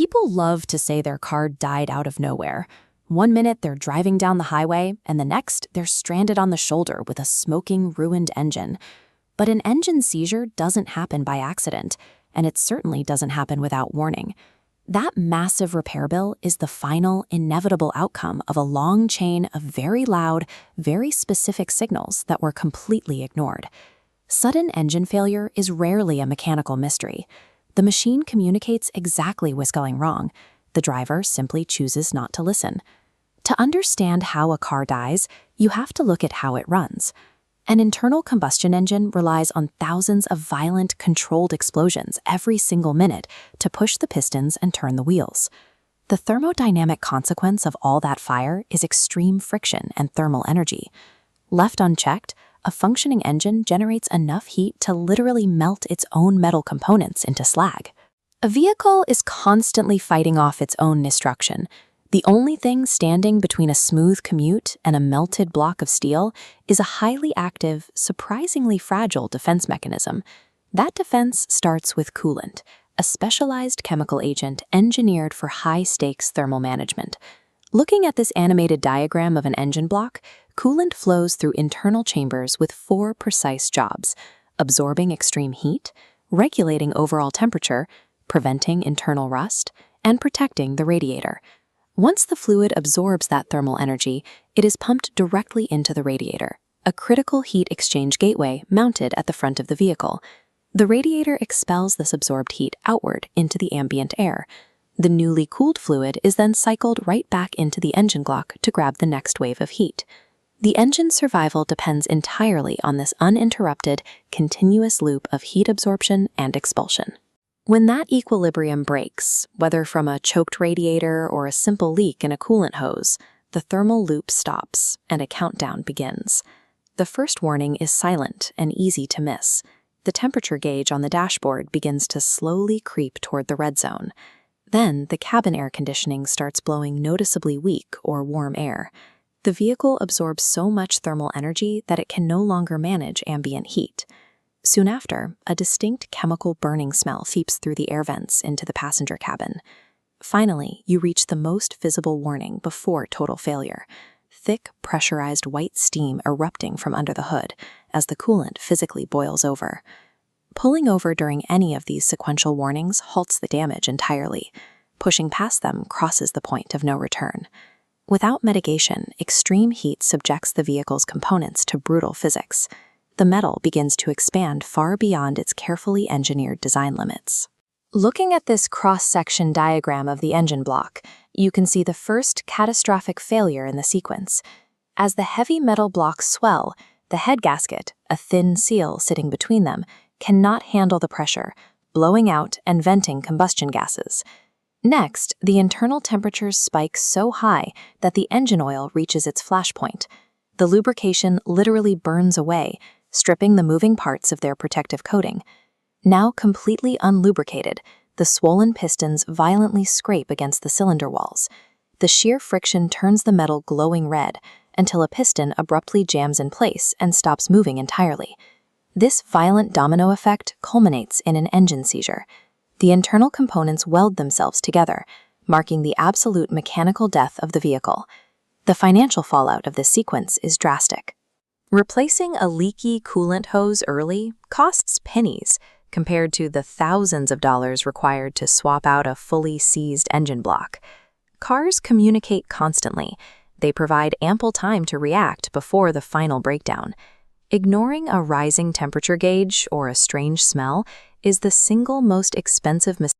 People love to say their car died out of nowhere. One minute they're driving down the highway, and the next they're stranded on the shoulder with a smoking, ruined engine. But an engine seizure doesn't happen by accident, and it certainly doesn't happen without warning. That massive repair bill is the final, inevitable outcome of a long chain of very loud, very specific signals that were completely ignored. Sudden engine failure is rarely a mechanical mystery. The machine communicates exactly what's going wrong. The driver simply chooses not to listen. To understand how a car dies, you have to look at how it runs. An internal combustion engine relies on thousands of violent, controlled explosions every single minute to push the pistons and turn the wheels. The thermodynamic consequence of all that fire is extreme friction and thermal energy. Left unchecked, a functioning engine generates enough heat to literally melt its own metal components into slag. A vehicle is constantly fighting off its own destruction. The only thing standing between a smooth commute and a melted block of steel is a highly active, surprisingly fragile defense mechanism. That defense starts with coolant, a specialized chemical agent engineered for high-stakes thermal management. Looking at this animated diagram of an engine block, coolant flows through internal chambers with 4 precise jobs: absorbing extreme heat, regulating overall temperature, preventing internal rust, and protecting the radiator. Once the fluid absorbs that thermal energy, it is pumped directly into the radiator, a critical heat exchange gateway mounted at the front of the vehicle. The radiator expels this absorbed heat outward into the ambient air. The newly cooled fluid is then cycled right back into the engine block to grab the next wave of heat. The engine's survival depends entirely on this uninterrupted, continuous loop of heat absorption and expulsion. When that equilibrium breaks, whether from a choked radiator or a simple leak in a coolant hose, the thermal loop stops and a countdown begins. The first warning is silent and easy to miss. The temperature gauge on the dashboard begins to slowly creep toward the red zone. Then the cabin air conditioning starts blowing noticeably weak or warm air. The vehicle absorbs so much thermal energy that it can no longer manage ambient heat. Soon after, a distinct chemical burning smell seeps through the air vents into the passenger cabin. Finally, you reach the most visible warning before total failure: thick, pressurized white steam erupting from under the hood as the coolant physically boils over. Pulling over during any of these sequential warnings halts the damage entirely. Pushing past them crosses the point of no return. Without mitigation, extreme heat subjects the vehicle's components to brutal physics. The metal begins to expand far beyond its carefully engineered design limits. Looking at this cross-section diagram of the engine block, you can see the first catastrophic failure in the sequence. As the heavy metal blocks swell, the head gasket, a thin seal sitting between them, cannot handle the pressure, blowing out and venting combustion gases. Next, the internal temperatures spike so high that the engine oil reaches its flash point. The lubrication literally burns away, stripping the moving parts of their protective coating. Now completely unlubricated, the swollen pistons violently scrape against the cylinder walls. The sheer friction turns the metal glowing red until a piston abruptly jams in place and stops moving entirely. This violent domino effect culminates in an engine seizure. The internal components weld themselves together, marking the absolute mechanical death of the vehicle. The financial fallout of this sequence is drastic. Replacing a leaky coolant hose early costs pennies compared to the thousands of dollars required to swap out a fully seized engine block. Cars communicate constantly. They provide ample time to react before the final breakdown. Ignoring a rising temperature gauge or a strange smell is the single most expensive mistake